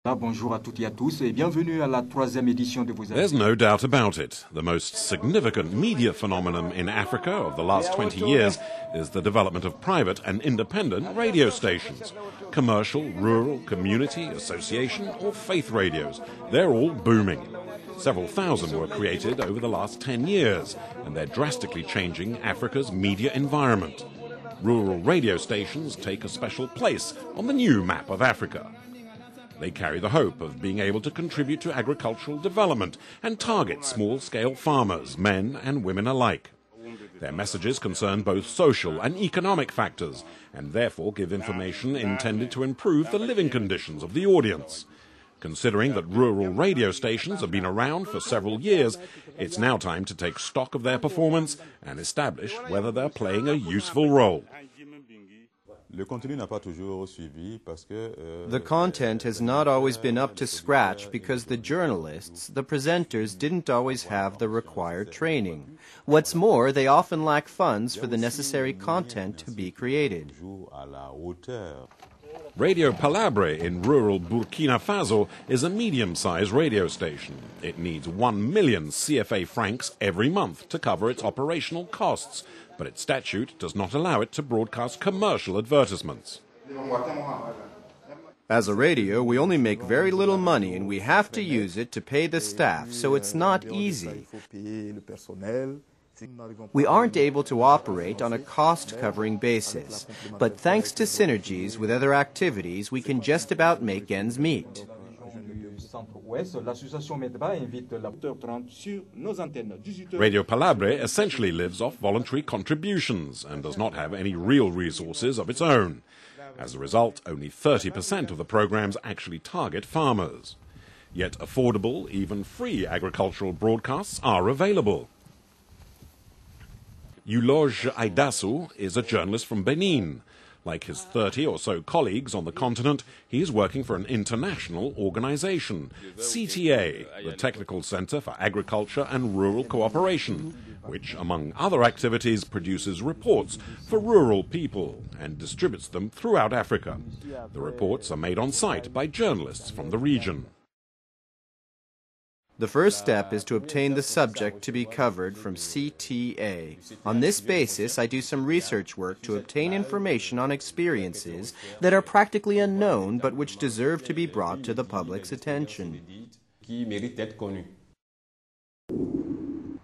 Bonjour à toutes et à tous et bienvenue à la troisième édition de vos There's no doubt about it. The most significant media phenomenon in Africa of the last 20 years is the development of private and independent radio stations. Commercial, rural, community, association or faith radios. They're all booming. Several thousand were created over the last 10 years, and they're drastically changing Africa's media environment. Rural radio stations take a special place on the new map of Africa. They carry the hope of being able to contribute to agricultural development and target small-scale farmers, men and women alike. Their messages concern both social and economic factors and therefore give information intended to improve the living conditions of the audience. Considering that rural radio stations have been around for several years, it's now time to take stock of their performance and establish whether they're playing a useful role. The content has not always been up to scratch because the journalists, the presenters, didn't always have the required training. What's more, they often lack funds for the necessary content to be created. Radio Palabre in rural Burkina Faso is a medium-sized radio station. It needs 1 million CFA francs every month to cover its operational costs, but its statute does not allow it to broadcast commercial advertisements. As a radio, we only make very little money and we have to use it to pay the staff, so it's not easy. We aren't able to operate on a cost-covering basis, but thanks to synergies with other activities, we can just about make ends meet. Radio Palabre essentially lives off voluntary contributions and does not have any real resources of its own. As a result, only 30% of the programs actually target farmers. Yet affordable, even free agricultural broadcasts are available. Euloge Aidasu is a journalist from Benin. Like his 30 or so colleagues on the continent, he is working for an international organization, CTA, the Technical Center for Agriculture and Rural Cooperation, which, among other activities, produces reports for rural people and distributes them throughout Africa. The reports are made on site by journalists from the region. The first step is to obtain the subject to be covered from CTA. On this basis, I do some research work to obtain information on experiences that are practically unknown but which deserve to be brought to the public's attention.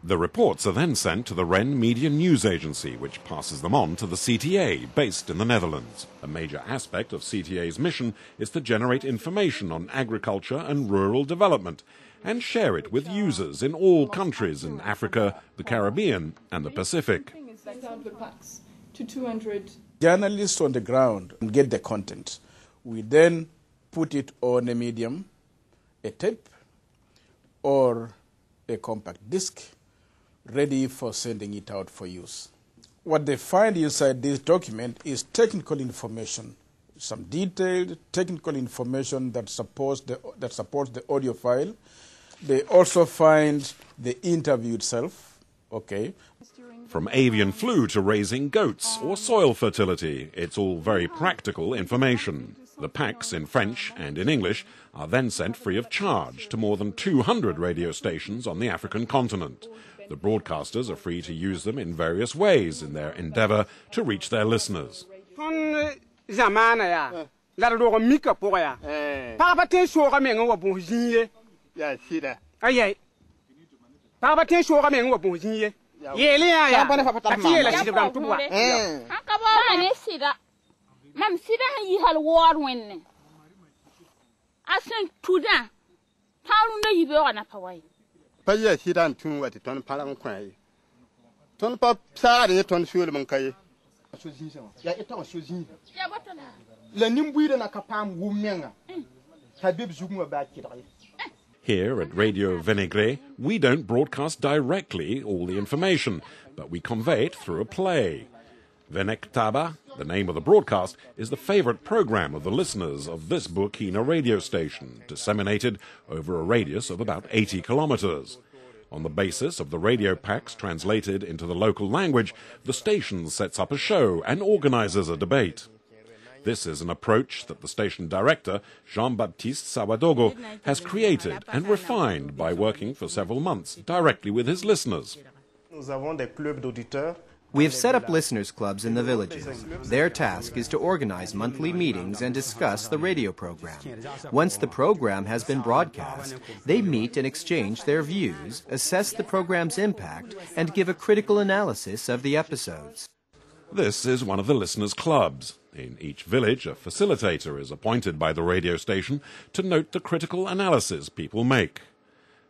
The reports are then sent to the Ren Media News Agency, which passes them on to the CTA, based in the Netherlands. A major aspect of CTA's mission is to generate information on agriculture and rural development, and share it with users in all countries in Africa, the Caribbean and the Pacific. Journalists on the ground get the content. We then put it on a medium, a tape or a compact disc, ready for sending it out for use. What they find inside this document is technical information, some detailed technical information that supports the audio file. They also find the interview itself, okay. From avian flu to raising goats or soil fertility, it's all very practical information. The packs in French and in English are then sent free of charge to more than 200 radio stations on the African continent. The broadcasters are free to use them in various ways in their endeavor to reach their listeners. Here at Radio Vénégré, we don't broadcast directly all the information, but we convey it through a play. Venektaba, the name of the broadcast, is the favorite program of the listeners of this Burkina radio station, disseminated over a radius of about 80 kilometers. On the basis of the radio packs translated into the local language, the station sets up a show and organizes a debate. This is an approach that the station director, Jean-Baptiste Sawadogo, has created and refined by working for several months directly with his listeners. We have set up listeners' clubs in the villages. Their task is to organize monthly meetings and discuss the radio program. Once the program has been broadcast, they meet and exchange their views, assess the program's impact, and give a critical analysis of the episodes. This is one of the listeners' clubs. In each village, a facilitator is appointed by the radio station to note the critical analysis people make.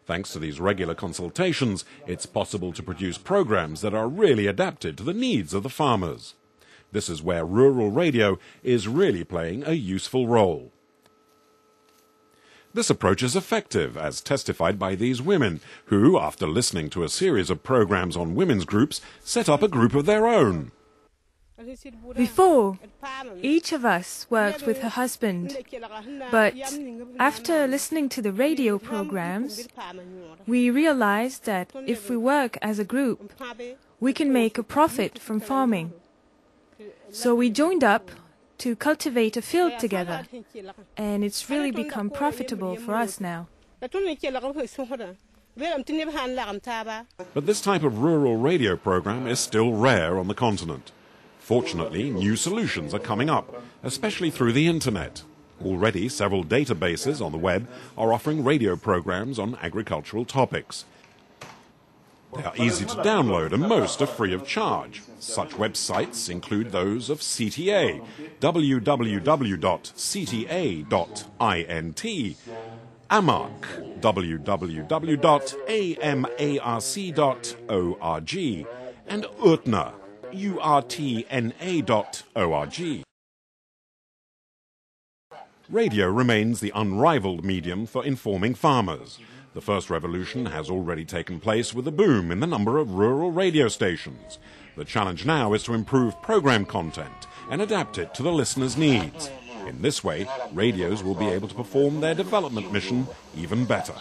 Thanks to these regular consultations, it's possible to produce programs that are really adapted to the needs of the farmers. This is where rural radio is really playing a useful role. This approach is effective, as testified by these women, who, after listening to a series of programs on women's groups, set up a group of their own. Before, each of us worked with her husband, but after listening to the radio programs, we realized that if we work as a group, we can make a profit from farming. So we joined up to cultivate a field together, and it's really become profitable for us now. But this type of rural radio program is still rare on the continent. Fortunately, new solutions are coming up, especially through the internet. Already, several databases on the web are offering radio programs on agricultural topics. They are easy to download and most are free of charge. Such websites include those of CTA, www.cta.int, AMARC, www.amarc.org, and URTNA, urtna.org. Radio remains the unrivaled medium for informing farmers. The first revolution has already taken place with a boom in the number of rural radio stations. The challenge now is to improve program content and adapt it to the listeners' needs. In this way, radios will be able to perform their development mission even better.